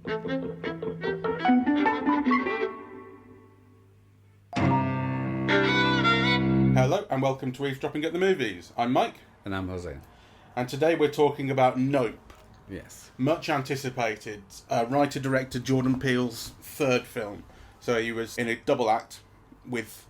Hello and welcome to Eavesdropping at the Movies. I'm Mike. And I'm Jose. And today we're talking about Nope. Yes. Much anticipated. Writer-director Jordan Peele's third film. So he was in a double act with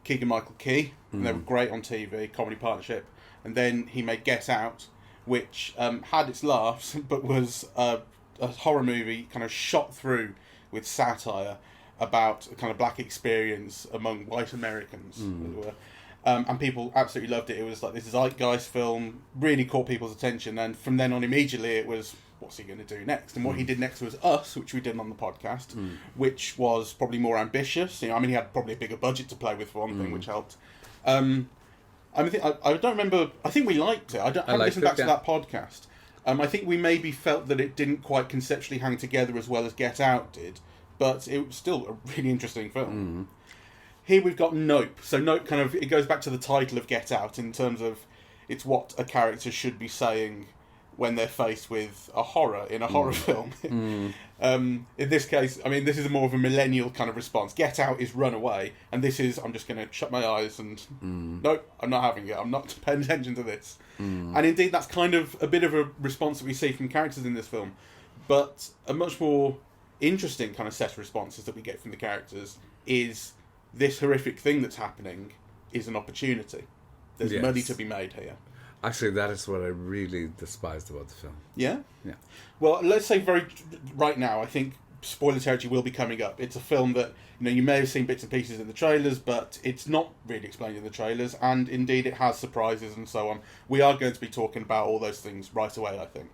Keegan-Michael Key. And they were great on TV, comedy partnership. And then he made Get Out, which had its laughs, but was a horror movie kind of shot through with satire about a kind of black experience among white Americans, as it were. And people absolutely loved it. It was like this zeitgeist film, really caught people's attention. And from then on, immediately, it was, what's he going to do next? And what he did next was Us, which we did on the podcast, which was probably more ambitious. You know, I mean, he had probably a bigger budget to play with for one thing, which helped. I don't remember. I think we liked it. I haven't listened back to that podcast. I think we maybe felt that it didn't quite conceptually hang together as well as Get Out did, but it was still a really interesting film. Here we've got Nope. So Nope kind of, it goes back to the title of Get Out in terms of it's what a character should be saying when they're faced with a horror in a horror film. In this case, I mean, this is more of a millennial kind of response. Get Out is run away, and this is, I'm just going to shut my eyes and, nope, I'm not having it. I'm not paying attention to this. And indeed, that's kind of a bit of a response that we see from characters in this film. But a much more interesting kind of set of responses that we get from the characters is this horrific thing that's happening is an opportunity. There's money to be made here. Actually, that is what I really despised about the film. Yeah? Yeah. Well, let's say right now, I think spoiler territory will be coming up. It's a film that, you know, you may have seen bits and pieces in the trailers, but it's not really explained in the trailers, and indeed it has surprises and so on. We are going to be talking about all those things right away, I think.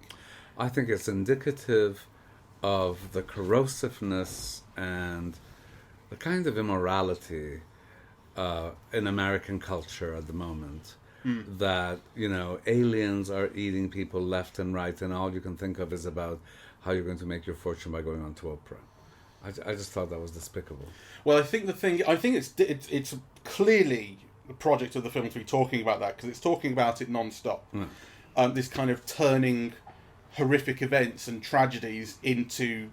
I think it's indicative of the corrosiveness and the kind of immorality in American culture at the moment. That, you know, aliens are eating people left and right, and all you can think of is about how you're going to make your fortune by going on to Oprah. I just thought that was despicable. Well, I think it's clearly the project of the film to be talking about that, because it's talking about it non-stop. This kind of turning horrific events and tragedies into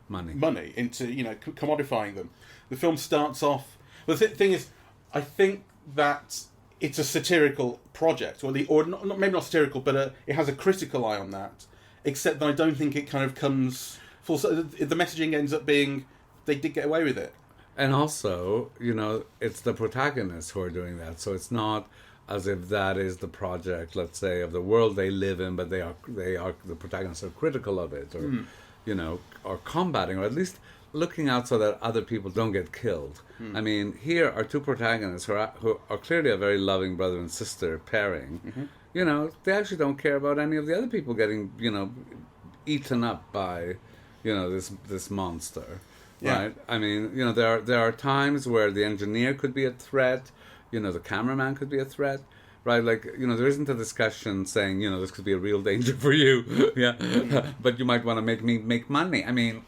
money, into, you know, commodifying them. The film starts off. Well, the thing is, I think that it's a satirical project, or not, maybe not satirical, but it has a critical eye on that. Except that I don't think it kind of comes full. The messaging ends up being they did get away with it. And also, you know, it's the protagonists who are doing that, so it's not as if that is the project, let's say, of the world they live in, but they are the protagonists are critical of it, or you know, or combating, or at least looking out so that other people don't get killed. I mean, here are two protagonists who are clearly a very loving brother and sister pairing. You know, they actually don't care about any of the other people getting, you know, eaten up by, you know, this monster. Yeah. Right? I mean, you know, there are times where the engineer could be a threat, you know, the cameraman could be a threat. Right, like, you know, there isn't a discussion saying, you know, this could be a real danger for you. But you might want to make money. I mean,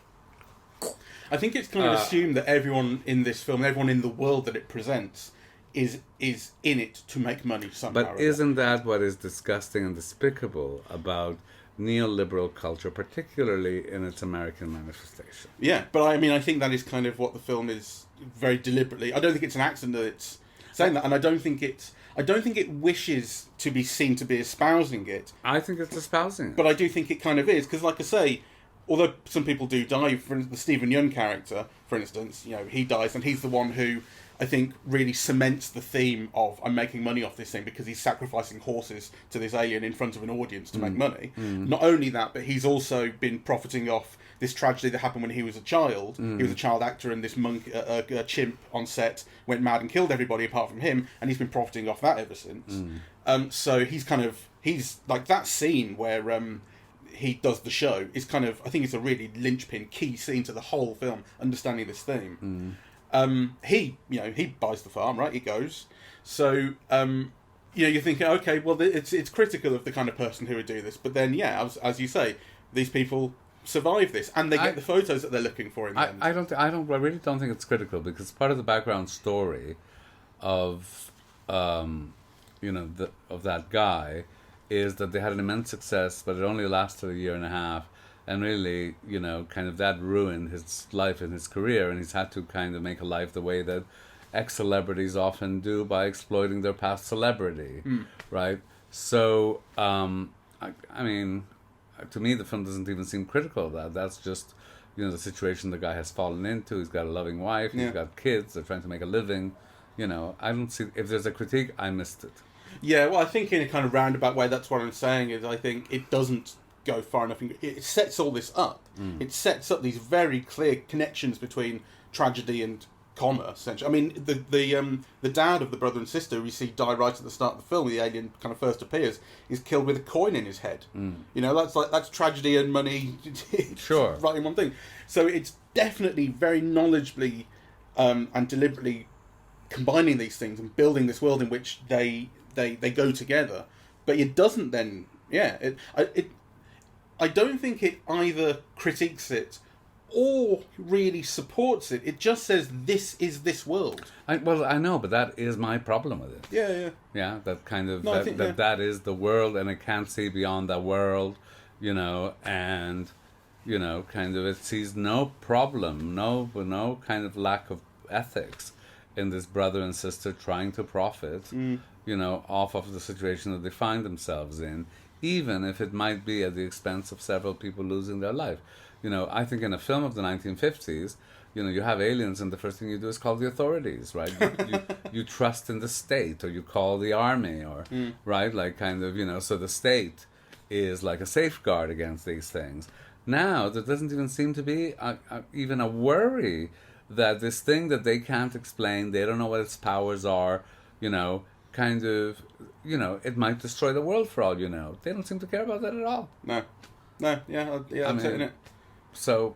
I think it's kind of assumed that everyone in this film, everyone in the world that it presents, is in it to make money somehow. But isn't that what is disgusting and despicable about neoliberal culture, particularly in its American manifestation? Yeah, but I mean, I think that is kind of what the film is very deliberately. I don't think it's an accident that it's saying that, and I don't think it wishes to be seen to be espousing it. I think it's espousing it. But I do think it kind of is, because like I say, although some people do die, for the Stephen Yeun character, for instance, you know, he dies, and he's the one who, I think, really cements the theme of I'm making money off this thing because he's sacrificing horses to this alien in front of an audience to make money. Not only that, but he's also been profiting off this tragedy that happened when he was a child. He was a child actor, and this a chimp on set went mad and killed everybody apart from him, and he's been profiting off that ever since. So he's like that scene where he does the show is kind of, I think it's a really linchpin key scene to the whole film, understanding this theme. He buys the farm, right? He goes. So, you're thinking, okay, well, it's critical of the kind of person who would do this. But then, as you say, these people survive this, and they get the photos that they're looking for in the end. I really don't think it's critical, because part of the background story of, of that guy is that they had an immense success, but it only lasted a year and a half, and really, kind of that ruined his life and his career, and he's had to kind of make a life the way that ex-celebrities often do by exploiting their past celebrity, right? So, I mean, to me, the film doesn't even seem critical of that. That's just, the situation the guy has fallen into. He's got a loving wife. He's got kids. They're trying to make a living. I don't see... If there's a critique, I missed it. Yeah, well, I think in a kind of roundabout way, that's what I'm saying, is I think it doesn't go far enough. It sets all this up. It sets up these very clear connections between tragedy and commerce, essentially. I mean, the dad of the brother and sister we see die right at the start of the film, the alien kind of first appears, is killed with a coin in his head. That's tragedy and money Sure. right in one thing. So it's definitely very knowledgeably and deliberately combining these things and building this world in which they go together. But it doesn't then... I don't think it either critiques it or really supports it. It just says, this is this world. I know, but that is my problem with it. Yeah. Yeah, that kind of... No, that is the world, and it can't see beyond that world, and, kind of it sees no problem, no kind of lack of ethics in this brother and sister trying to profit, off of the situation that they find themselves in, even if it might be at the expense of several people losing their life. I think in a film of the 1950s, you have aliens, and the first thing you do is call the authorities, right? You trust in the state, or you call the army, or right, like kind of, so the state is like a safeguard against these things. Now there doesn't even seem to be even a worry that this thing that they can't explain, they don't know what its powers are, kind of, it might destroy the world for all you know. They don't seem to care about that at all. No, I'm saying it. So,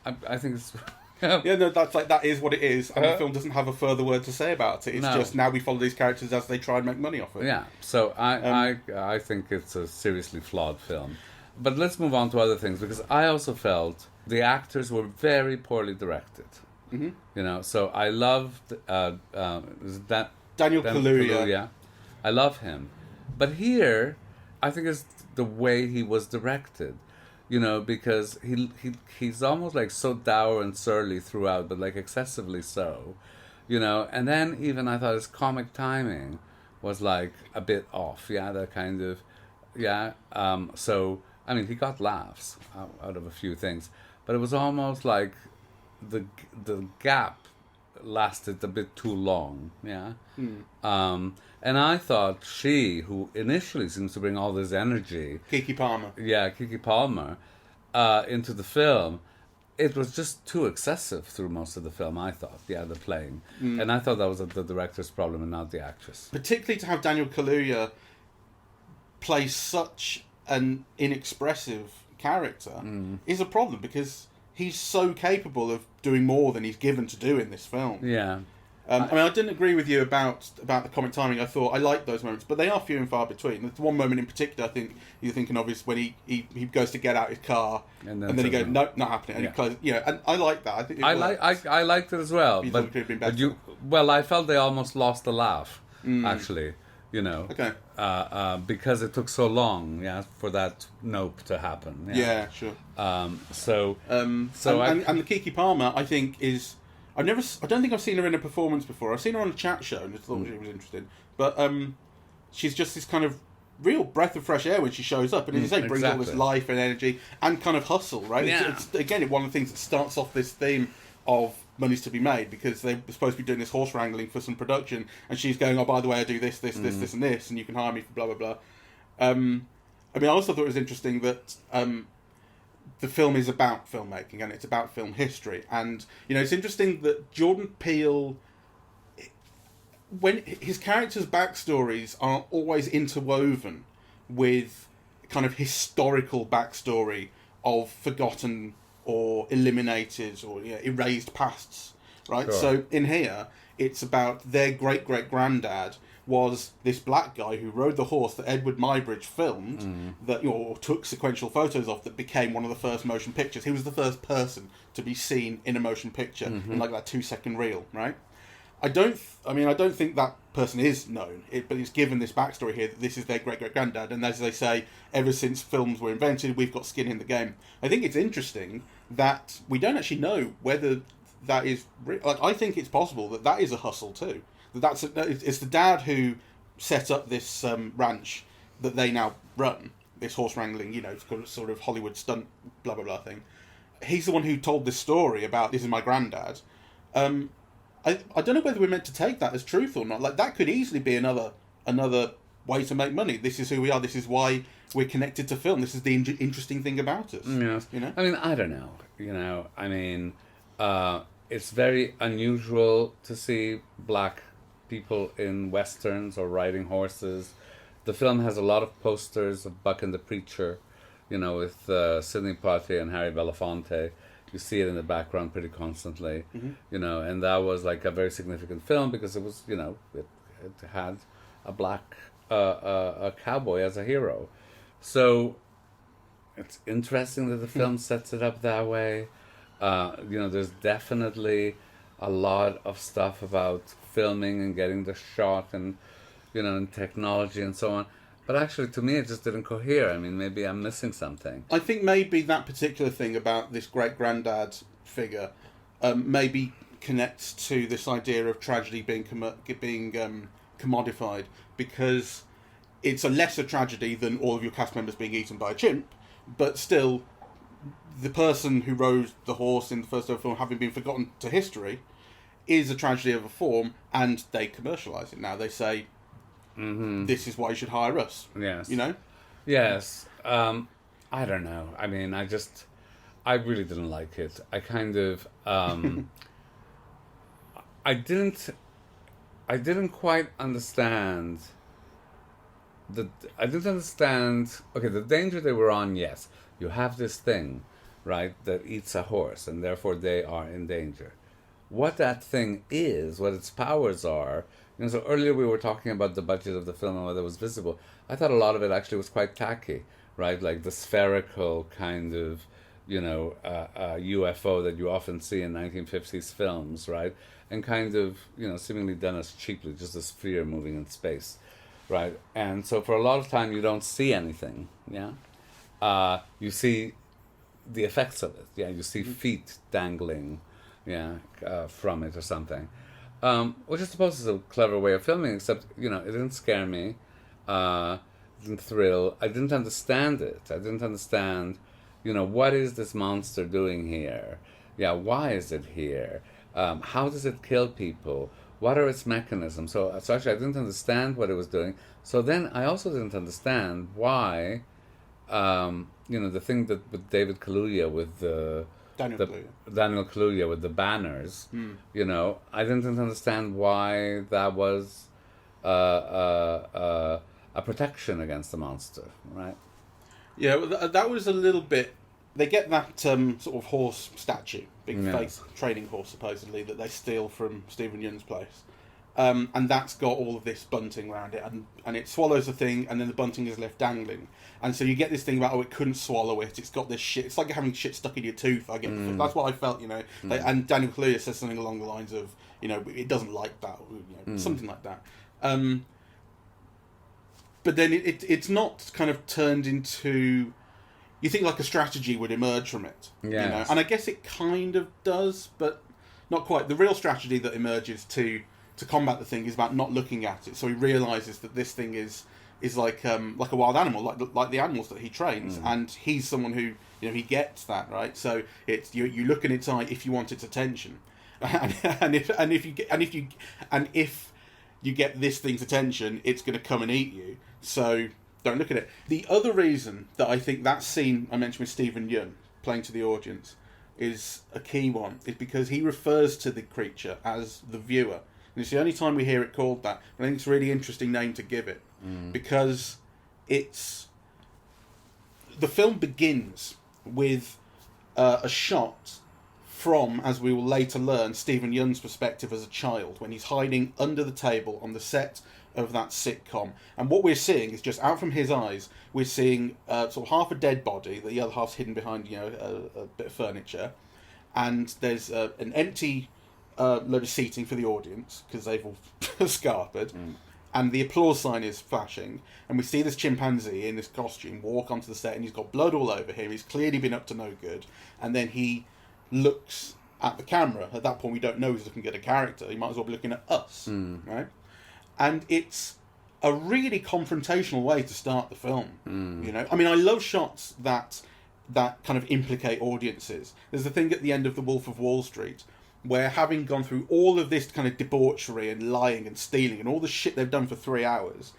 I think it's... that is what it is, and the film doesn't have a further word to say about it. It's just now we follow these characters as they try and make money off it. Yeah, so I think it's a seriously flawed film. But let's move on to other things, because I also felt the actors were very poorly directed. So I loved Daniel Kaluuya. I love him, but here I think it's the way he was directed. Because he's almost like so dour and surly throughout, but like excessively so, and then even I thought his comic timing was like a bit off. Yeah, that kind of, so I mean, he got laughs out of a few things, but it was almost like the gap lasted a bit too long. And I thought she, who initially seems to bring all this energy, Keke Palmer, into the film, it was just too excessive through most of the film, I thought. The playing. And I thought that was the director's problem and not the actress. Particularly to have Daniel Kaluuya play such an inexpressive character is a problem, because he's so capable of doing more than he's given to do in this film. Yeah. I mean, I didn't agree with you about the comic timing. I thought I liked those moments, but they are few and far between. There's one moment in particular I think you're thinking of is when he goes to get out his car, and then he goes, "No, not happening." And he closes, and I like that. I think I liked it as well. You thought it could have been better? I felt they almost lost the laugh. Actually, Okay. Because it took so long, for that nope to happen. Yeah, sure. And the Keke Palmer, I think, is... I don't think I've seen her in a performance before. I've seen her on a chat show and just thought she was interesting. But she's just this kind of real breath of fresh air when she shows up. And as you say, brings all this life and energy and kind of hustle, right? Yeah. It's again, one of the things that starts off this theme of money's to be made, because they're supposed to be doing this horse wrangling for some production. And she's going, oh, by the way, I do this, and this, and you can hire me for blah, blah, blah. I mean, I also thought it was interesting that... the film is about filmmaking and it's about film history, and it's interesting that Jordan Peele, when his characters' backstories are always interwoven with kind of historical backstory of forgotten or eliminated or erased pasts, right? Sure. So in here, it's about their great-great-granddad was this black guy who rode the horse that Edward Muybridge filmed, that or took sequential photos of, that became one of the first motion pictures. He was the first person to be seen in a motion picture in like that 2-second reel, right? I don't think that person is known, but it's given this backstory here that this is their great-great-granddad, and as they say, ever since films were invented, we've got skin in the game. I think it's interesting that we don't actually know whether that is... I think it's possible that is a hustle too. It's the dad who set up this ranch that they now run, this horse wrangling, sort of Hollywood stunt, blah, blah, blah thing. He's the one who told this story about, this is my granddad. I don't know whether we're meant to take that as truth or not. Like, that could easily be another way to make money. This is who we are. This is why we're connected to film. This is the interesting thing about us. Yes. I mean, I don't know. It's very unusual to see black people in westerns or riding horses. The film has a lot of posters of Buck and the Preacher, with Sidney Poitier and Harry Belafonte. You see it in the background pretty constantly, and that was like a very significant film because it was, it had a black a cowboy as a hero. So it's interesting that the film sets it up that way. There's definitely a lot of stuff about filming and getting the shot and, and technology and so on. But actually, to me, it just didn't cohere. I mean, maybe I'm missing something. I think maybe that particular thing about this great-granddad figure maybe connects to this idea of tragedy being commodified, because it's a lesser tragedy than all of your cast members being eaten by a chimp, but still, the person who rode the horse in the first ever film having been forgotten to history is a tragedy of a form, and they commercialise it now. They say... this is why you should hire us. Yes. Yes. I don't know. I mean, I really didn't like it. I kind of, I didn't quite understand okay, the danger they were on, yes. You have this thing, right, that eats a horse, and therefore they are in danger. What that thing is, what its powers are... so earlier we were talking about the budget of the film and whether it was visible. I thought a lot of it actually was quite tacky, right? Like the spherical kind of, UFO that you often see in 1950s films, right? And kind of, seemingly done as cheaply, just a sphere moving in space, right? And so for a lot of time you don't see anything, yeah? You see the effects of it, yeah? You see feet dangling, from it or something. Which I suppose is a clever way of filming, except, it didn't scare me, it didn't thrill, I didn't understand it. I didn't understand, what is this monster doing here? Yeah, why is it here? How does it kill people? What are its mechanisms? So actually I didn't understand what it was doing. So then I also didn't understand why, the thing that with David Kaluuya with Daniel Kaluuya with the banners, I didn't understand why that was a protection against the monster, right? Yeah, well, that was a little bit... They get that sort of horse statue, big face training horse, supposedly, that they steal from Stephen Yeun's place. And that's got all of this bunting around it, and it swallows the thing, and then the bunting is left dangling. And so you get this thing about, it couldn't swallow it, it's got this shit, it's like having shit stuck in your tooth, I get. That's what I felt, and Daniel Kaluuya says something along the lines of, it doesn't like that, or, something like that. But then it's not kind of turned into... You think like a strategy would emerge from it, and I guess it kind of does, but not quite. The real strategy that emerges to combat the thing is about not looking at it. So he realizes that this thing is like a wild animal, like the animals that he trains, and he's someone who he gets that, right. So it's you look in its eye if you want its attention, and if you get this thing's attention, it's going to come and eat you. So don't look at it. The other reason that I think that scene I mentioned with Stephen Yeun playing to the audience is a key one is because he refers to the creature as the viewer. And it's the only time we hear it called that. And I think it's a really interesting name to give it. Because it's... The film begins with a shot from, as we will later learn, Stephen Yeun's perspective as a child, when he's hiding under the table on the set of that sitcom. And what we're seeing is just out from his eyes, we're seeing sort of half a dead body, the other half's hidden behind a bit of furniture. And there's an empty load of seating for the audience because they've all scarpered, and the applause sign is flashing, and we see this chimpanzee in this costume walk onto the set, and he's got blood all over him. He's clearly been up to no good, and then he looks at the camera. At that point, we don't know he's looking at a character. He might as well be looking at us, right? And it's a really confrontational way to start the film. You know, I mean, I love shots that kind of implicate audiences. There's the thing at the end of The Wolf of Wall Street, where having gone through all of this kind of debauchery and lying and stealing and all the shit they've done for 3 hours,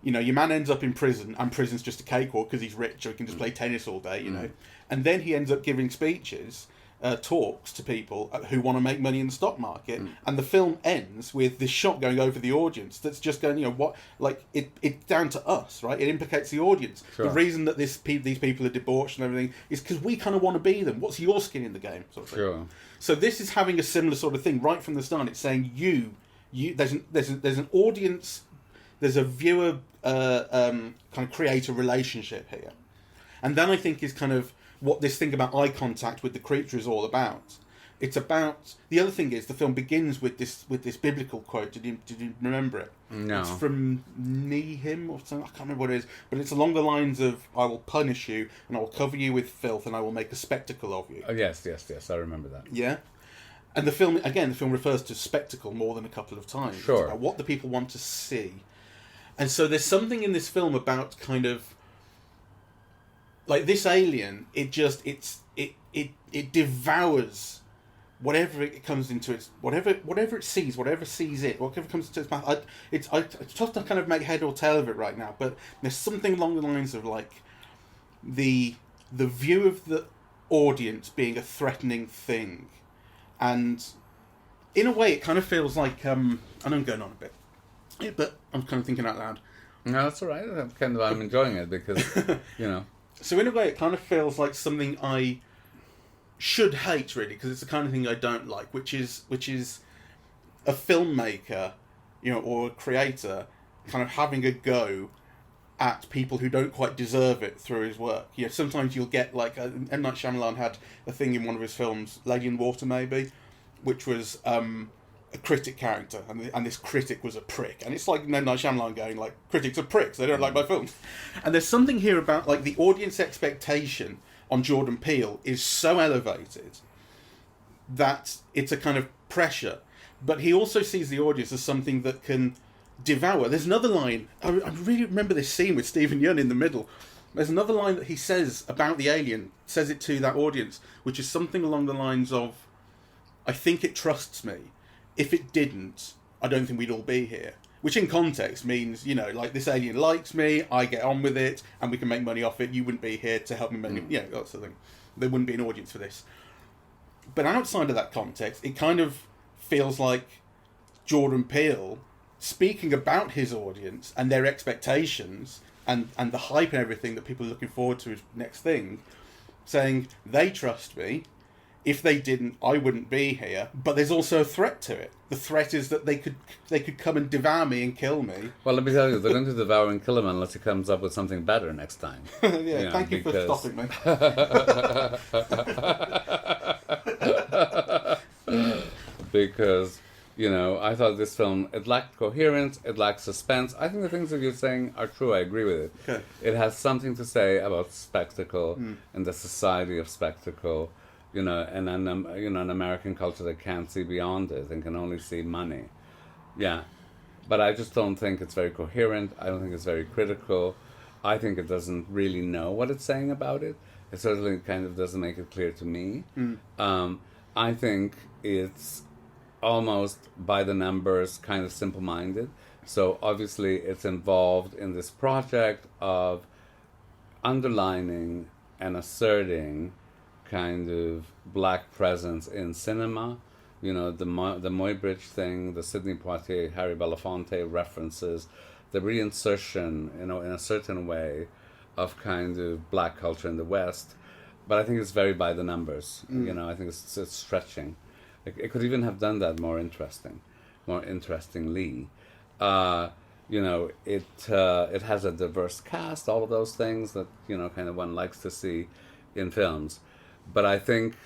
you know, your man ends up in prison, and prison's just a cakewalk because he's rich or he can just play tennis all day, you know. And then he ends up giving speeches, talks to people who want to make money in the stock market, and the film ends with this shot going over the audience that's just going, you know, what, like, it's down to us, right? It implicates the audience. Sure. The reason that these people are debauched and everything is because we kind of want to be them. What's your skin in the game, sort of thing. Sure. So this is having a similar sort of thing right from the start. It's saying there's an audience, there's a viewer kind of creator relationship here, and then I think is kind of what this thing about eye contact with the creature is all about. It's about, the other thing is the film begins with this biblical quote. Did you remember it? No. It's from Nehemiah or something. I can't remember what it is, but it's along the lines of, "I will punish you, and I will cover you with filth, and I will make a spectacle of you." Oh, yes, I remember that. Yeah, and the film refers to spectacle more than a couple of times. Sure. It's about what the people want to see, and so there's something in this film about kind of like this alien. It devours whatever it comes into its, whatever it sees, whatever comes into its mouth. It's tough to kind of make head or tail of it right now, but there's something along the lines of like the view of the audience being a threatening thing, and in a way it kind of feels like I know I'm going on a bit, but I'm kind of thinking out loud. No, that's all right. I'm enjoying it because you know. So in a way it kind of feels like something I should hate, really, because it's the kind of thing I don't like, which is a filmmaker, you know, or a creator kind of having a go at people who don't quite deserve it through his work. You know, sometimes you'll get like M. Night Shyamalan had a thing in one of his films, Lady in the Water maybe, which was a critic character, and this critic was a prick, and it's like M. Night Shyamalan going like, critics are pricks, they don't like my films. And there's something here about like the audience expectation on Jordan Peele is so elevated that it's a kind of pressure, but he also sees the audience as something that can devour. There's another line, I really remember this scene with Stephen Yeun in the middle. There's another line that he says about the alien, says it to that audience, which is something along the lines of, "I think it trusts me. If it didn't, I don't think we'd all be here." Which in context means, you know, like, this alien likes me, I get on with it, and we can make money off it. You wouldn't be here to help me make money. Yeah, that sort of thing. There wouldn't be an audience for this. But outside of that context, it kind of feels like Jordan Peele speaking about his audience and their expectations and the hype and everything that people are looking forward to his next thing, saying, they trust me. If they didn't, I wouldn't be here. But there's also a threat to it. The threat is that they could come and devour me and kill me. Well, let me tell you, they're going to devour and kill him unless he comes up with something better next time. Yeah, you know, thank you for stopping me. Because, you know, I thought this film, it lacked coherence, it lacked suspense. I think the things that you're saying are true, I agree with it. Okay. It has something to say about spectacle and the society of spectacle. You know, and an American culture that can't see beyond it and can only see money. Yeah. But I just don't think it's very coherent. I don't think it's very critical. I think it doesn't really know what it's saying about it. It certainly kind of doesn't make it clear to me. I think it's almost by the numbers, kind of simple-minded. So obviously it's involved in this project of underlining and asserting kind of black presence in cinema, you know, the Muybridge thing, the Sidney Poitier, Harry Belafonte references, the reinsertion, you know, in a certain way of kind of black culture in the West. But I think it's very by the numbers, you know. I think it's stretching. It could even have done that more interestingly. You know, it has a diverse cast, all of those things that, you know, kind of one likes to see in films. But I think,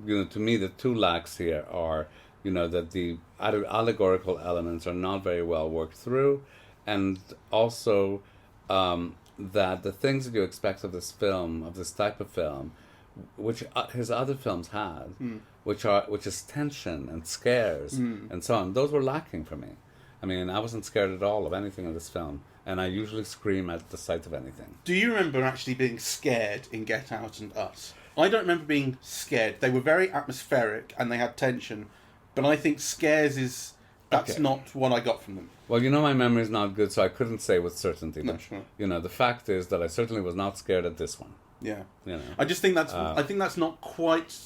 you know, to me, the two lacks here are that the allegorical elements are not very well worked through, and also that the things that you expect of this film, of this type of film, which his other films had, which is tension and scares and so on, those were lacking for me. I mean, I wasn't scared at all of anything in this film, and I usually scream at the sight of anything. Do you remember actually being scared in Get Out and Us? I don't remember being scared. They were very atmospheric and they had tension, but I think scares that's not what I got from them. Well, my memory is not good, so I couldn't say with certainty. No, but, sure. The fact is that I certainly was not scared at this one. Yeah. You know. I just think I think that's not quite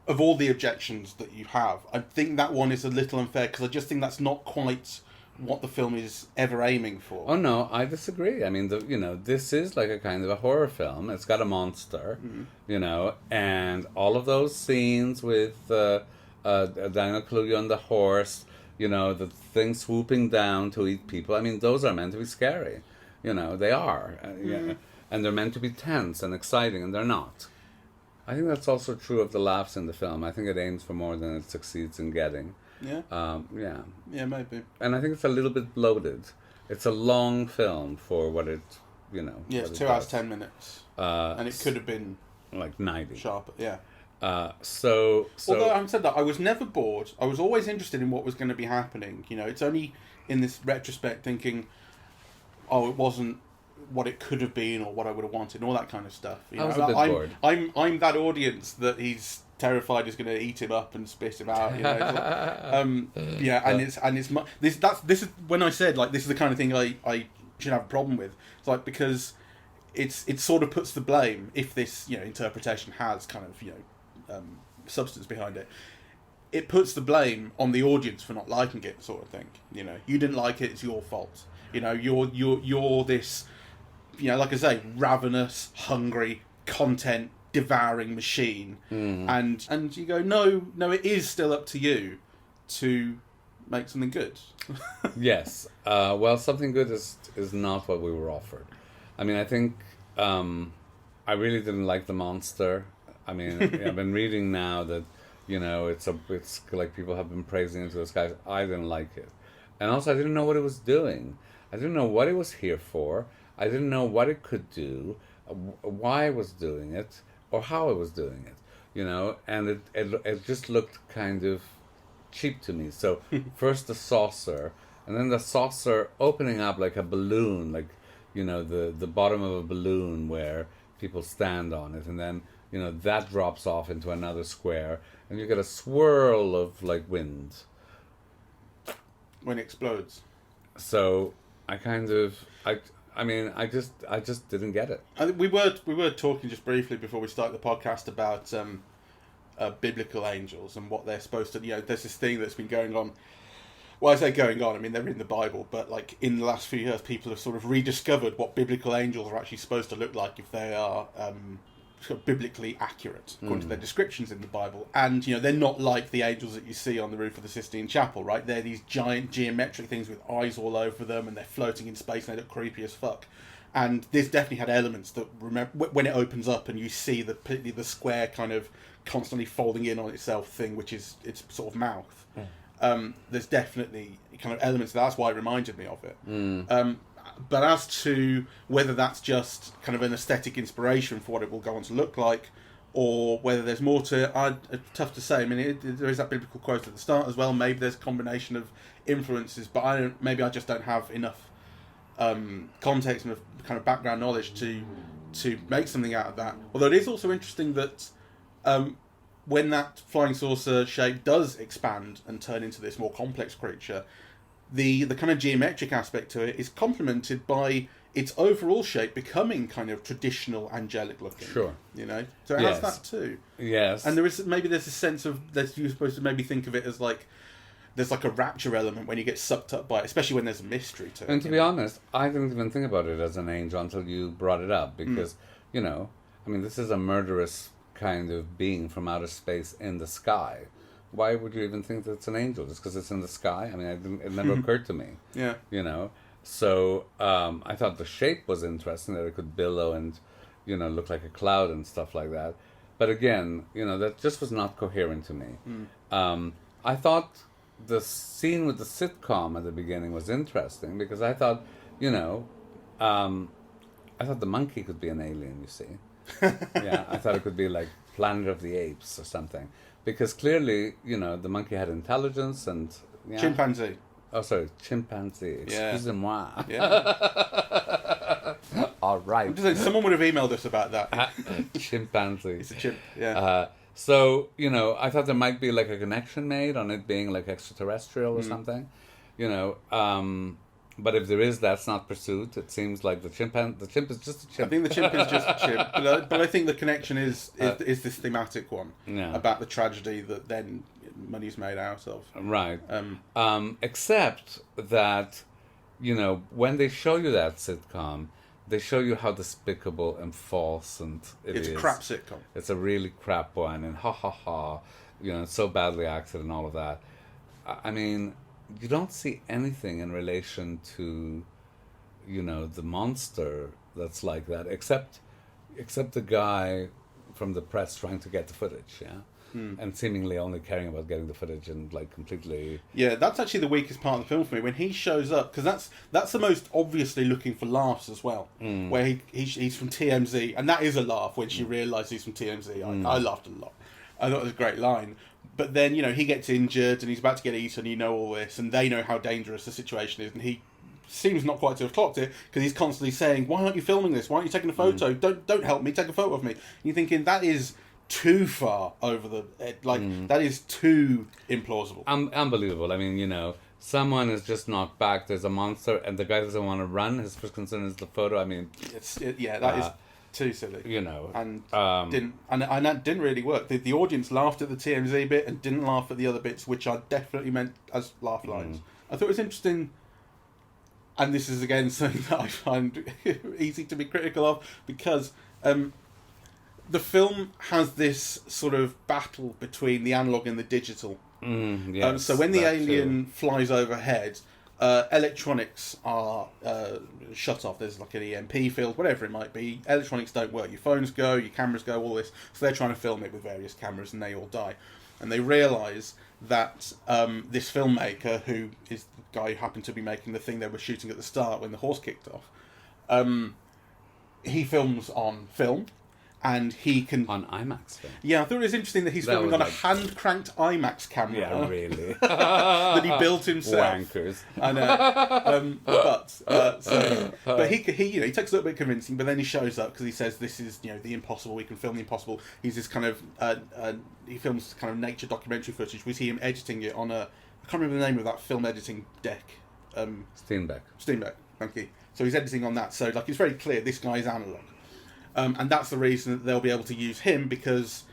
of all the objections that you have. I think that one is a little unfair because I just think that's not quite what the film is ever aiming for. Oh no, I disagree. I mean, this is like a kind of a horror film. It's got a monster, and all of those scenes with Daniel Kaluuya on the horse, the thing swooping down to eat people. I mean, those are meant to be scary. They are. Yeah. And they're meant to be tense and exciting, and they're not. I think that's also true of the laughs in the film. I think it aims for more than it succeeds in getting. Yeah? Yeah. Yeah, maybe. And I think it's a little bit bloated. It's a long film for what it, Yeah, it's 2 hours, 10 minutes. And it could have been... like 90. Sharper, yeah. So although having said that, I was never bored. I was always interested in what was going to be happening. It's only in this retrospect thinking, it wasn't what it could have been or what I would have wanted and all that kind of stuff. I was a bit bored. I'm that audience that he's terrified is going to eat him up and spit him out. This is when I said this is the kind of thing I should have a problem with. It's because it sort of puts the blame, if this interpretation has kind of substance behind it. It puts the blame on the audience for not liking it, sort of thing. You didn't like it; it's your fault. You're this, like I say, ravenous, hungry, content devouring machine, and you go, no, it is still up to you to make something good. Yes, well, something good is not what we were offered. I mean, I think I really didn't like the monster. I mean, I've been reading now that it's like people have been praising Into the Skies. I didn't like it, and also I didn't know what it was doing. I didn't know what it was here for. I didn't know what it could do, why it was doing it, or how it was doing it. And it just looked kind of cheap to me. So first the saucer, and then the saucer opening up like a balloon, like the bottom of a balloon where people stand on it, and then that drops off into another square, and you get a swirl of wind when it explodes. So I just didn't get it. I think we were talking just briefly before we started the podcast about biblical angels and what they're supposed to. There's this thing that's been going on. Well, I say going on. I mean, they're in the Bible, but in the last few years, people have sort of rediscovered what biblical angels are actually supposed to look like if they are sort of biblically accurate according to their descriptions in the Bible. And they're not like the angels that you see on the roof of the Sistine Chapel, right? They're these giant geometric things with eyes all over them, and they're floating in space, and they look creepy as fuck. And this definitely had elements that, remember, when it opens up and you see the square kind of constantly folding in on itself thing, which is its sort of mouth. There's definitely kind of elements. That's why it reminded me of it. But as to whether that's just kind of an aesthetic inspiration for what it will go on to look like, or whether there's more to it, it's tough to say. I mean, there is that biblical quote at the start as well. Maybe there's a combination of influences, but maybe I just don't have enough context and kind of background knowledge to make something out of that. Although it is also interesting that when that flying saucer shape does expand and turn into this more complex creature, the kind of geometric aspect to it is complemented by its overall shape becoming kind of traditional angelic looking. Sure. So it has that too. Yes. And there's a sense of that you're supposed to maybe think of it as there's a rapture element when you get sucked up by it, especially when there's a mystery to it. And to be honest, I didn't even think about it as an angel until you brought it up, because this is a murderous kind of being from outer space in the sky. Why would you even think that it's an angel? Just because it's in the sky? I mean, it never occurred to me. Yeah. So I thought the shape was interesting, that it could billow and, look like a cloud and stuff like that. But again, that just was not coherent to me. I thought the scene with the sitcom at the beginning was interesting because I thought, I thought the monkey could be an alien, you see. Yeah, I thought it could be like Planet of the Apes or something. Because clearly, the monkey had intelligence and... Yeah. Chimpanzee. Oh, sorry, chimpanzee. Excusez-moi. Yeah. All right. I'm just saying, someone would have emailed us about that. Chimpanzee. It's a chimp, yeah. So, I thought there might be like a connection made on it being like extraterrestrial or something. But if there is, that's not pursued. It seems like the chimp is just a chimp. I think the chimp is just a chimp. But I think the connection is this thematic one about the tragedy that then money's made out of. Right. Except that, when they show you that sitcom, they show you how despicable and false and it's a crap sitcom. It's a really crap one, and ha ha ha, it's so badly acted and all of that. I mean, you don't see anything in relation to, the monster that's like that, except the guy from the press trying to get the footage, and seemingly only caring about getting the footage and like completely... Yeah, that's actually the weakest part of the film for me, when he shows up, because that's the most obviously looking for laughs as well, where he's from TMZ, and that is a laugh when she realised he's from TMZ. I laughed a lot. I thought it was a great line. But then, he gets injured and he's about to get eaten, all this, and they know how dangerous the situation is, and he seems not quite to have clocked it, because he's constantly saying, why aren't you filming this? Why aren't you taking a photo? Don't help me, take a photo of me. And you're thinking, that is too far over the... that is too implausible. Unbelievable. I mean, someone is just knocked back, there's a monster, and the guy doesn't want to run. His first concern is the photo. I mean... that is... too silly, and that didn't really work. The audience laughed at the TMZ bit and didn't laugh at the other bits, which I definitely meant as laugh lines. I thought it was interesting, and this is again something that I find easy to be critical of, because the film has this sort of battle between the analog and the digital. So when the alien flies overhead, electronics are shut off. There's like an EMP field, whatever it might be. Electronics don't work. Your phones go, your cameras go, all this. So they're trying to film it with various cameras, and they all die. And they realise that this filmmaker, who is the guy who happened to be making the thing they were shooting at the start when the horse kicked off, he films on film. And he can... On IMAX film. Yeah, I thought it was interesting that he's filming on a hand-cranked IMAX camera. Yeah, really. that he built himself. Wankers. I know. But he takes a little bit of convincing, but then he shows up because he says this is, the impossible, we can film the impossible. He's this kind of... he films kind of nature documentary footage. We see him editing it on a... I can't remember the name of that film editing deck. Steenbeck, thank you. So he's editing on that. So, it's very clear this guy is analog. And that's the reason that they'll be able to use him, because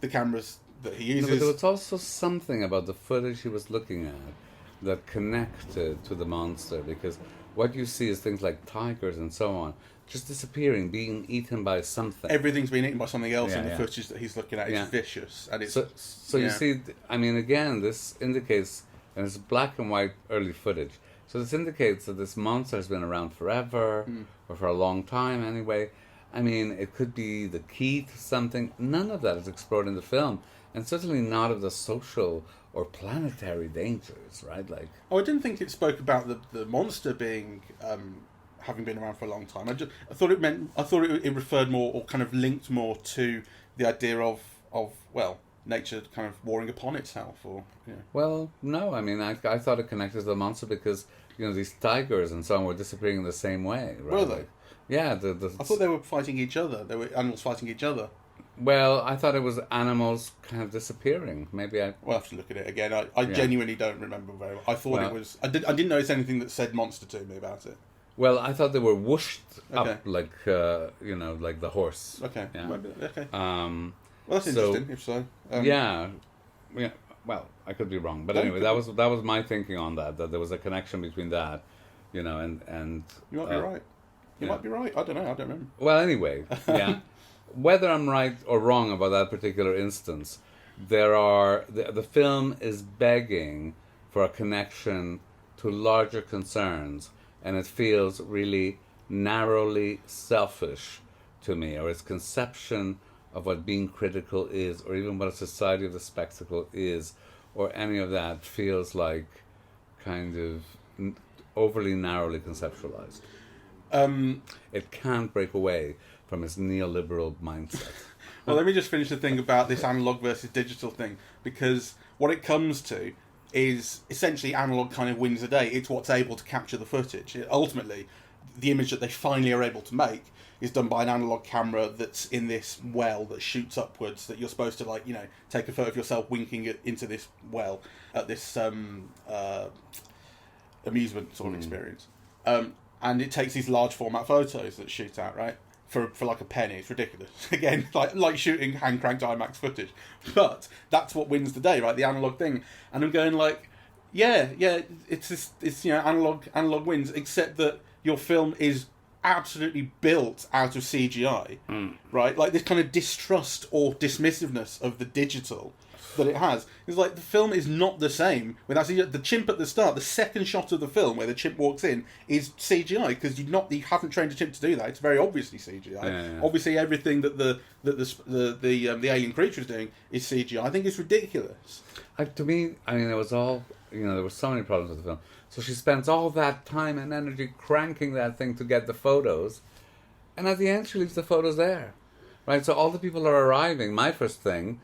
the cameras that he uses... but there was also something about the footage he was looking at that connected to the monster, because what you see is things like tigers and so on just disappearing, being eaten by something. Everything's been eaten by something else in the footage that he's looking at. It's vicious. And it's, so you see, I mean, again, this indicates, and it's black and white early footage, so this indicates that this monster has been around forever, or for a long time anyway. I mean, it could be the key to something. None of that is explored in the film, and certainly not of the social or planetary dangers, right? Like, I didn't think it spoke about the monster being having been around for a long time. I thought it referred more, or kind of linked more to the idea of nature kind of warring upon itself, or Well, no, I mean, I thought it connected to the monster because these tigers and so on were disappearing in the same way, right? Were they? Yeah, I thought they were fighting each other. They were animals fighting each other. Well, I thought it was animals kind of disappearing. Maybe We'll have to look at it again. I genuinely don't remember very well. I thought it was... I didn't notice anything that said monster to me about it. Well, I thought they were whooshed up like, like the horse. Okay. Yeah. Okay. Well, that's interesting, if so. Yeah. Well, I could be wrong. But anyway, that was my thinking on that there was a connection between that, and... You might be right. You might be right. I don't know. I don't remember. Well, anyway, yeah. Whether I'm right or wrong about that particular instance, the film is begging for a connection to larger concerns, and it feels really narrowly selfish to me, or its conception of what being critical is, or even what a society of the spectacle is, or any of that feels like kind of overly narrowly conceptualized. It can't break away from its neoliberal mindset. Well, let me just finish the thing about this analog versus digital thing, because what it comes to is essentially analog kind of wins the day. It's what's able to capture the footage. Ultimately, the image that they finally are able to make is done by an analog camera that's in this well that shoots upwards, that you're supposed to, like, you know, take a photo of yourself winking it into this well at this amusement sort of experience. And it takes these large format photos that shoot out, right? For like a penny. It's ridiculous. Again, like shooting hand cranked IMAX footage. But that's what wins the day, right? The analog thing. And I'm going like, yeah, it's you know, analog wins, except that your film is absolutely built out of CGI, right? Like this kind of distrust or dismissiveness of the digital that it has. It's like the film is not the same without CGI. The chimp at the start, the second shot of the film where the chimp walks in, is CGI because you haven't trained a chimp to do that. It's very obviously CGI. Yeah. Obviously, everything that the alien creature is doing is CGI. I think it's ridiculous. To me, I mean, there was all, you know, there were so many problems with the film. So she spends all that time and energy cranking that thing to get the photos, and at the end she leaves the photos there, right? So all the people are arriving. My first thing,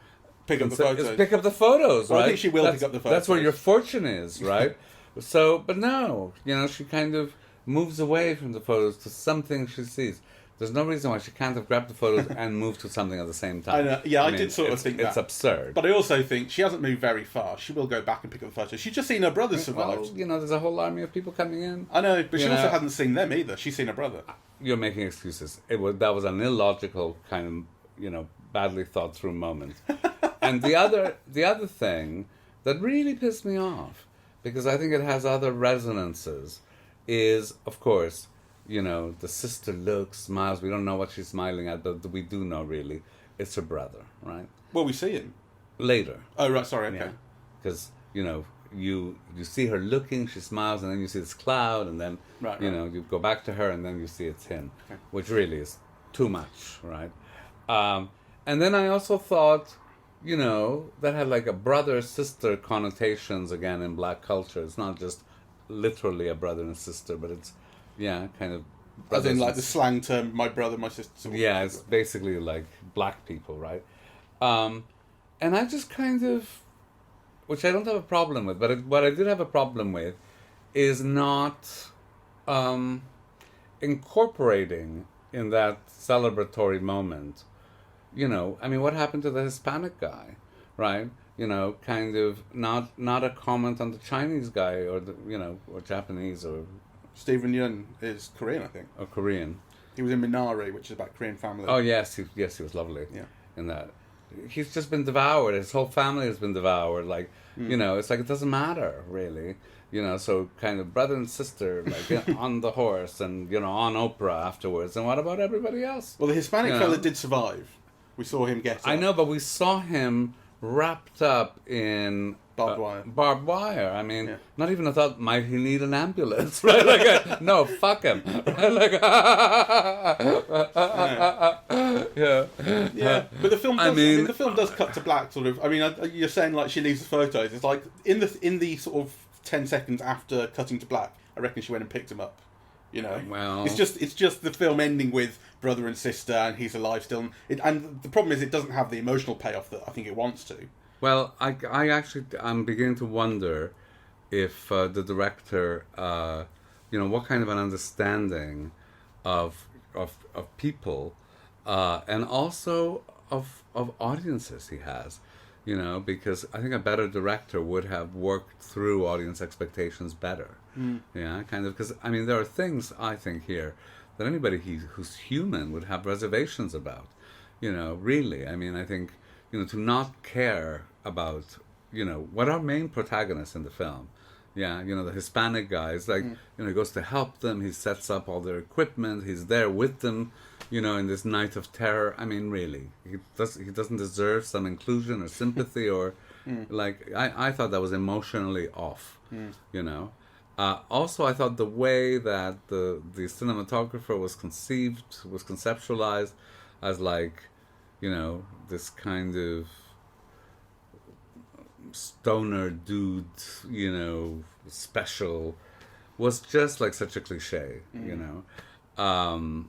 Pick up the photos. is pick up the photos, right? Well, I think she will pick up the photos. That's where your fortune is, right? So, but no, you know, she kind of moves away from the photos to something she sees. There's no reason why she can't have grabbed the photos and moved to something at the same time. I know. Yeah, I mean, did sort of think that. It's absurd. But I also think she hasn't moved very far. She will go back and pick up the photos. She's just seen her brother survive. Well, you know, there's a whole army of people coming in. I know, but she also know. hasn't seen them either. She's seen her brother. You're making excuses. That was an illogical kind of, you know, badly thought through moment. And the other thing that really pissed me off, because I think it has other resonances, is, of course, you know, the sister looks, smiles. We don't know what she's smiling at, but we do know, really, it's her brother, right? Well, we see him. Later. Oh, right, sorry, okay. Because, you know, you see her looking, she smiles, and then you see this cloud, and then, you know, you go back to her, and then you see it's him, which really is too much, right? And then I also thought, you know, that had like a brother-sister connotations, again, in black culture. It's not just literally a brother and sister, but it's, yeah, kind of... As in, like, the slang term, my brother, my sister. Yeah, it's basically like black people, right? And I just kind of... Which I don't have a problem with, but what I did have a problem with is not incorporating in that celebratory moment, you know, I mean, what happened to the Hispanic guy, right? You know, kind of not a comment on the Chinese guy or the, you know, or Japanese or... Stephen Yeun is Korean, I think. Or Korean. He was in Minari, which is about Korean family. Oh, yes, he was lovely. Yeah. In that. He's just been devoured. His whole family has been devoured. Like, you know, it's like it doesn't matter, really. You know, so kind of brother and sister, like, on the horse and, you know, on Oprah afterwards. And what about everybody else? Well, the Hispanic fella did survive. We saw him get up. I know, but we saw him wrapped up in... Barbed wire. I mean, not even a thought, might he need an ambulance? Right? Like, no, fuck him. Right? Like, yeah. But the film does, the film does cut to black, sort of. I mean, you're saying, like, she leaves the photos. It's like, in the sort of 10 seconds after cutting to black, I reckon she went and picked him up. You know? Well... It's just the film ending with brother and sister, and he's alive still. And the problem is it doesn't have the emotional payoff that I think it wants to. Well, I'm beginning to wonder if the director, you know, what kind of an understanding of people, and also of audiences he has, you know, because I think a better director would have worked through audience expectations better. Yeah, kind of, because I mean, there are things I think here that anybody who's human would have reservations about, you know, really. I mean, I think, you know, to not care about, you know, what are main protagonists in the film. Yeah, you know, the Hispanic guy is like, you know, he goes to help them, he sets up all their equipment, he's there with them, you know, in this night of terror. I mean, really, he doesn't deserve some inclusion or sympathy or, like, I thought that was emotionally off, you know. Also, I thought the way that the cinematographer was conceived, was conceptualized as like, this kind of stoner dude, special, was just like such a cliche, and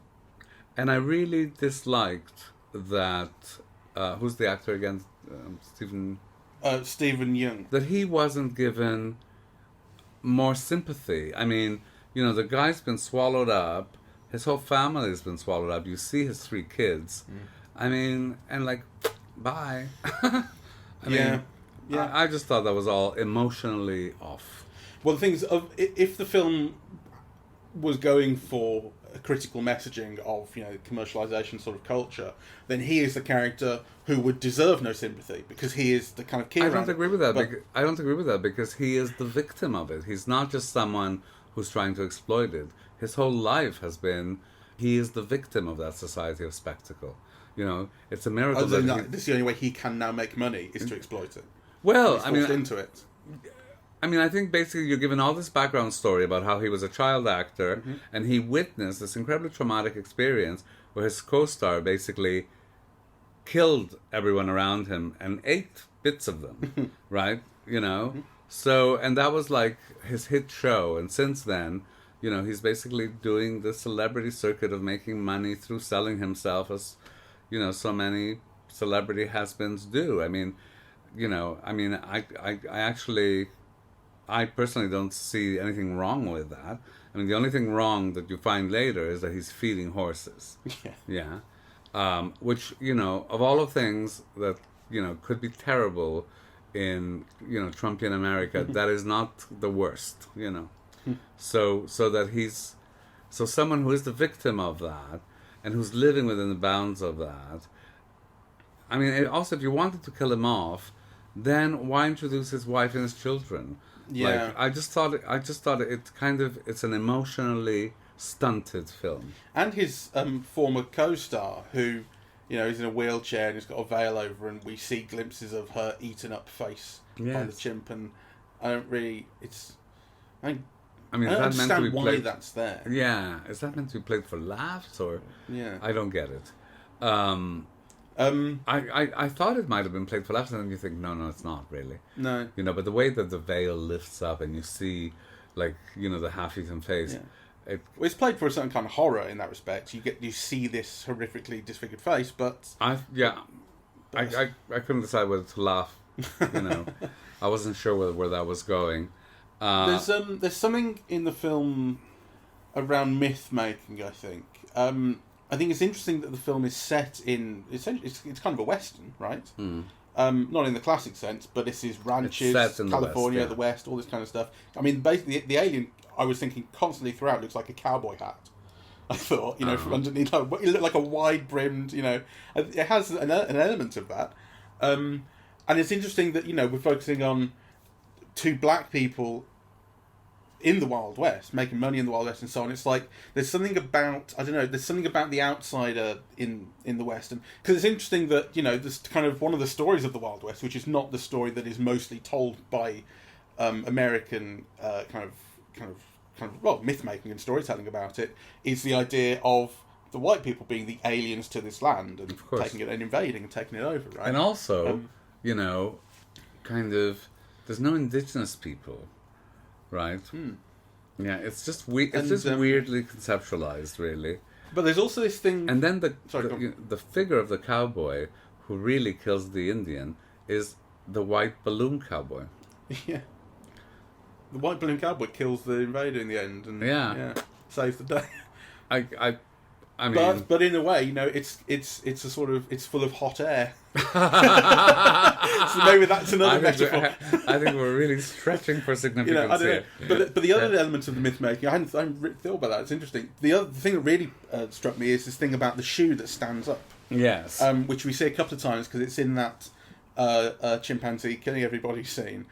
I really disliked that. Who's the actor again? Stephen Young. That he wasn't given more sympathy. I mean, the guy's been swallowed up. His whole family's been swallowed up. You see his 3 kids. I mean, and like, bye. I just thought that was all emotionally off. Well, the thing is, if the film was going for a critical messaging of commercialization sort of culture, then he is the character who would deserve no sympathy because he is the kind of key. I don't agree with that. I don't agree with that because he is the victim of it. He's not just someone who's trying to exploit it. His whole life has been he is the victim of that society of spectacle. It's a miracle that this is the only way he can now make money is to exploit it. Well, He's forced into it. I mean, I think basically you're given all this background story about how he was a child actor and he witnessed this incredibly traumatic experience where his co-star basically killed everyone around him and ate bits of them, right? So, and that was like his hit show. And since then, he's basically doing the celebrity circuit of making money through selling himself as, so many celebrity has-beens do. I personally don't see anything wrong with that. I mean, the only thing wrong that you find later is that he's feeding horses. Yeah. Which, of all of things that, could be terrible in, Trumpian America, that is not the worst, So someone who is the victim of that and who's living within the bounds of that. I mean, also, if you wanted to kill him off, then why introduce his wife and his children? Yeah. I just thought it's an emotionally stunted film. And his former co-star, who, is in a wheelchair and has got a veil over, and we see glimpses of her eaten up face by the chimp, and I don't really. I don't understand why that's there. Yeah, is that meant to be played for laughs or? Yeah, I don't get it. I thought it might have been played for laughs, and then you think, no, it's not really. No. But the way that the veil lifts up and you see, like, the half-eaten face. Yeah. It's played for a certain kind of horror in that respect. You see this horrifically disfigured face, but I couldn't decide whether to laugh. I wasn't sure where that was going. There's something in the film around myth making. I think it's interesting that the film is set in essentially it's kind of a western, right? Not in the classic sense, but this is ranches, California, the West, all this kind of stuff. I mean, basically, the alien, I was thinking constantly throughout, looks like a cowboy hat. I thought, from underneath, it looked like a wide-brimmed, it has an element of that. And it's interesting that, we're focusing on 2 black people in the Wild West, making money in the Wild West and so on. It's like, there's something about, there's something about the outsider in the West. And because it's interesting that, there's kind of one of the stories of the Wild West, which is not the story that is mostly told by American myth-making and storytelling about it, is the idea of the white people being the aliens to this land and taking it and invading and taking it over, right? And also, there's no indigenous people. Right. Yeah, it's just weirdly conceptualized, really. But there's also this thing. And then the figure of the cowboy who really kills the Indian is the white balloon cowboy. Yeah. The white balloon cowboy kills the invader in the end, and saves the day. I mean, but in a way, it's a sort of, it's full of hot air. So maybe that's another metaphor. I think we're really stretching for significance here. But the other elements of the myth making, I hadn't thought about that. It's interesting. The thing that really struck me is this thing about the shoe that stands up. Yes. Which we see a couple of times because it's in that chimpanzee killing everybody scene.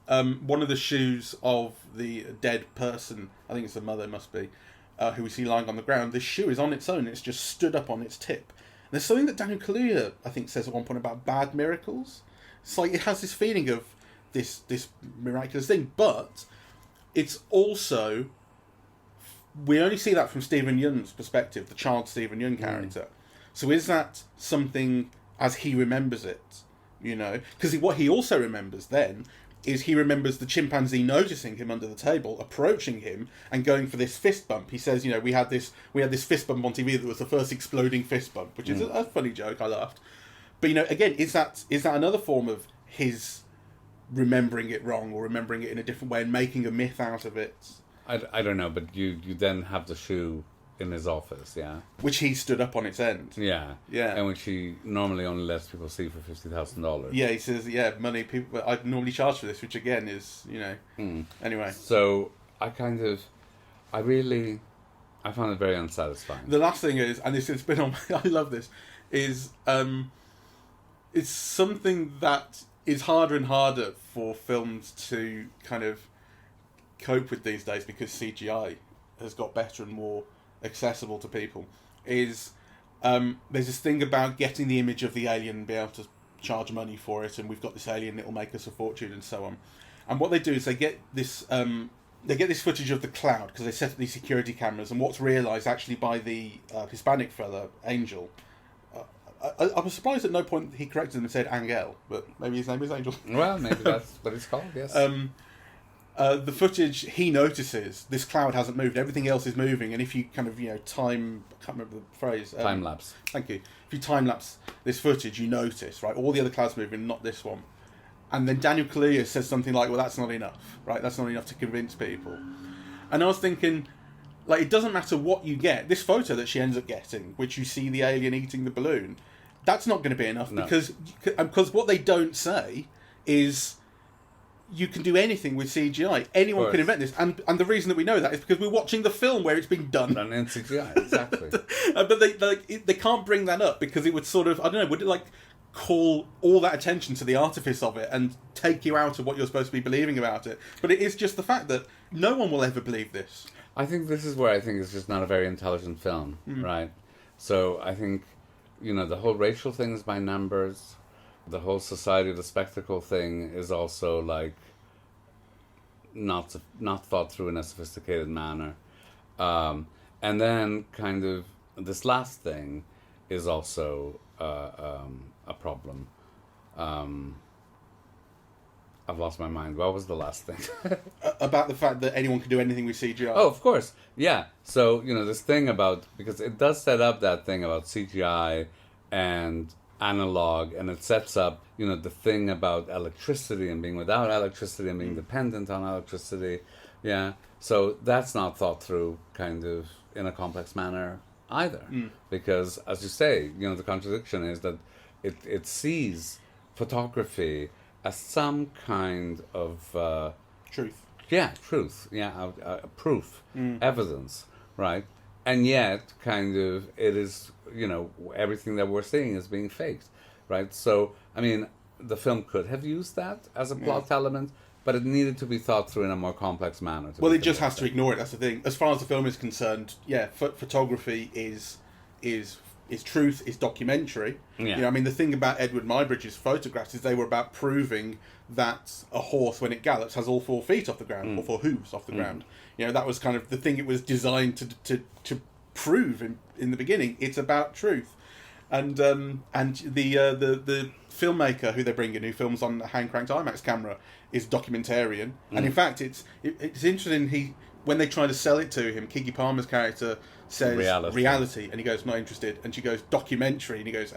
One of the shoes of the dead person, I think it's the mother, must be. Who we see lying on the ground, this shoe is on its own. It's just stood up on its tip. And there's something that Daniel Kaluuya, I think, says at one point about bad miracles. It's like it has this feeling of this miraculous thing, but it's also, we only see that from Stephen Yeun's perspective, the child Stephen Yeun character. So is that something as he remembers it, because what he also remembers then is he remembers the chimpanzee noticing him under the table, approaching him, and going for this fist bump. He says, we had this fist bump on TV that was the first exploding fist bump, which is a funny joke. I laughed. But again, is that another form of his remembering it wrong, or remembering it in a different way and making a myth out of it? I don't know, but you then have the shoe in his office, which he stood up on its end, and which he normally only lets people see for $50,000. He says, money people I'd normally charge for this, which again is anyway. So I found it very unsatisfying. The last thing is, and it's been on I love this, is it's something that is harder and harder for films to kind of cope with these days, because CGI has got better and more accessible to people, is there's this thing about getting the image of the alien and be able to charge money for it, and we've got this alien, it'll make us a fortune, and so on. And what they do is they get this footage of the cloud, because they set up these security cameras, and what's realised actually by the Hispanic fella, Angel, I was surprised at no point he corrected him and said Angel, but maybe his name is Angel. Well, maybe that's what it's called, yes. The footage, he notices this cloud hasn't moved, everything else is moving, and if you kind of, time, I can't remember the phrase. Time lapse. Thank you. If you time lapse this footage, you notice, right, all the other clouds moving, not this one. And then Daniel Kaluuya says something like, well, that's not enough, right? That's not enough to convince people. And I was thinking, like, it doesn't matter what you get. This photo that she ends up getting, which you see the alien eating the balloon, that's not going to be enough, because what they don't say is you can do anything with CGI. Anyone can invent this, and the reason that we know that is because we're watching the film where it's been done. Done in CGI, exactly. But they can't bring that up, because it would sort of, I don't know, would it call all that attention to the artifice of it and take you out of what you're supposed to be believing about it? But it is just the fact that no one will ever believe this. I think this is where I think it's just not a very intelligent film, right? So I think, the whole racial thing is by numbers. The whole society of the spectacle thing is also not thought through in a sophisticated manner. And then kind of this last thing is also a problem. I've lost my mind. What was the last thing? About the fact that anyone can do anything with CGI. Oh, of course. Yeah. So, this thing about, because it does set up that thing about CGI and analog, and it sets up, the thing about electricity and being without electricity and being dependent on electricity. Yeah. So that's not thought through kind of in a complex manner either. Because, as you say, the contradiction is that it sees photography as some kind of truth. Yeah, truth. Yeah, proof, evidence, right? And yet, kind of, it is, everything that we're seeing is being faked, right? So, I mean, the film could have used that as a plot element, but it needed to be thought through in a more complex manner. Well, it just has to ignore it. That's the thing. As far as the film is concerned, photography is truth, is documentary. Yeah. The thing about Edward Muybridge's photographs is they were about proving that a horse, when it gallops, has all 4 feet off the ground, or 4 hooves off the ground. That was kind of the thing it was designed to prove in the beginning. It's about truth, and the filmmaker who they bring in, who films on a hand cranked IMAX camera, is documentarian. And in fact, it's interesting. When they try to sell it to him, Keke Palmer's character says reality, and he goes, not interested, and she goes, documentary, and he goes,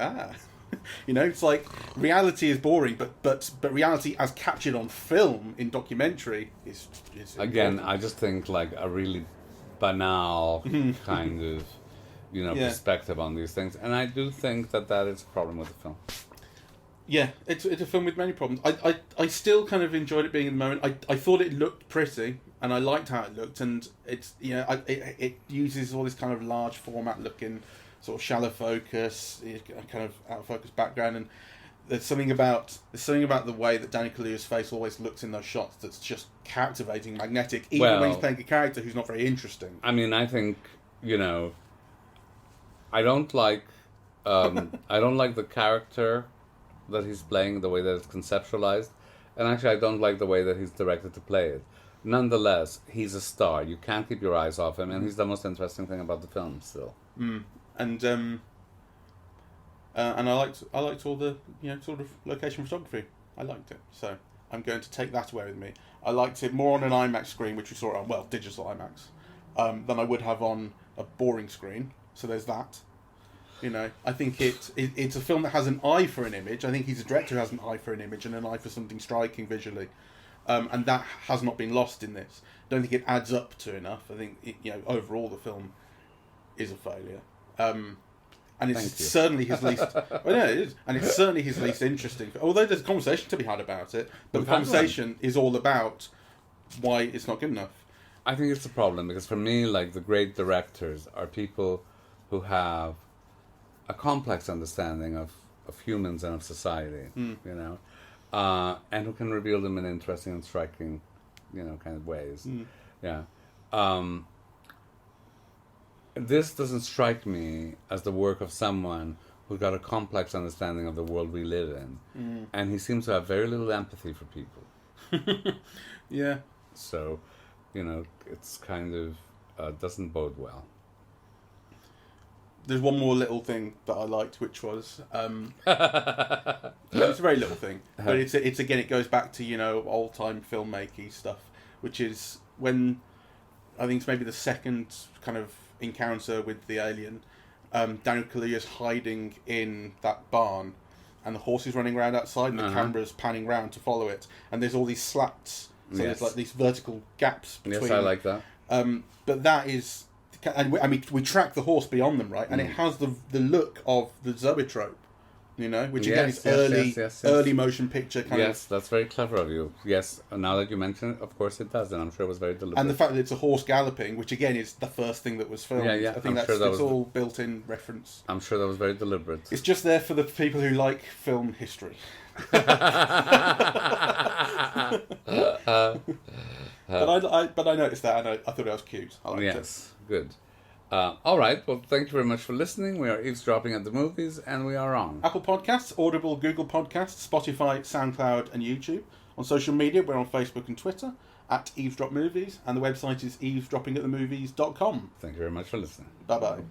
it's like reality is boring, but reality as captured on film in documentary is again important. I just think like a really banal kind of perspective on these things, and I do think that is a problem with the film. Yeah, it's a film with many problems. I still kind of enjoyed it being in the moment. I thought it looked pretty, and I liked how it looked, and it's it uses all this kind of large format looking, sort of shallow focus, kind of out of focus background, and there's something about the way that Daniel Kaluuya's face always looks in those shots that's just captivating, magnetic, even when he's playing a character who's not very interesting. I mean, I think I don't like the character that he's playing, the way that it's conceptualized, and actually I don't like the way that he's directed to play it. Nonetheless, he's a star. You can't keep your eyes off him, and he's the most interesting thing about the film still. And and I liked all the sort of location photography. I liked it, so I'm going to take that away with me. I liked it more on an IMAX screen, which we saw on digital IMAX, than I would have on a boring screen. So there's that. I think it's a film that has an eye for an image. I think he's a director who has an eye for an image and an eye for something striking visually, and that has not been lost in this. I don't think it adds up to enough. I think overall the film is a failure, and it's certainly his least. Well, no, it is, and it's certainly his least interesting. Although there's a conversation to be had about it, but the conversation is all about why it's not good enough. I think it's a problem because for me, like the great directors are people who have a complex understanding of humans and of society, and who can reveal them in interesting and striking, kind of ways. Yeah. This doesn't strike me as the work of someone who's got a complex understanding of the world we live in. And he seems to have very little empathy for people. Yeah. So, it's kind of doesn't bode well. There's one more little thing that I liked, which was it's a very little thing, but it's again it goes back to old time filmmaking stuff, which is when I think it's maybe the second kind of encounter with the alien. Daniel Kaluuya's hiding in that barn, and the horse is running around outside, and the camera's panning round to follow it, and there's all these slats, so there's like these vertical gaps between. Yes, I like that. But that is. And we track the horse beyond them, right? And it has the look of the zoetrope, which again is early motion picture kind of. Yes, that's very clever of you. Yes, now that you mention it, of course it does, and I'm sure it was very deliberate. And the fact that it's a horse galloping, which again is the first thing that was filmed. Yeah. I think it's all built-in reference. I'm sure that was very deliberate. It's just there for the people who like film history. But I noticed that, and I thought it was cute. I liked it. Good. All right. Well, thank you very much for listening. We are eavesdropping at the movies, and we are on Apple Podcasts, Audible, Google Podcasts, Spotify, SoundCloud, and YouTube. On social media, we're on Facebook and Twitter at Eavesdrop Movies, and the website is eavesdroppingatthemovies.com. Thank you very much for listening. Bye bye.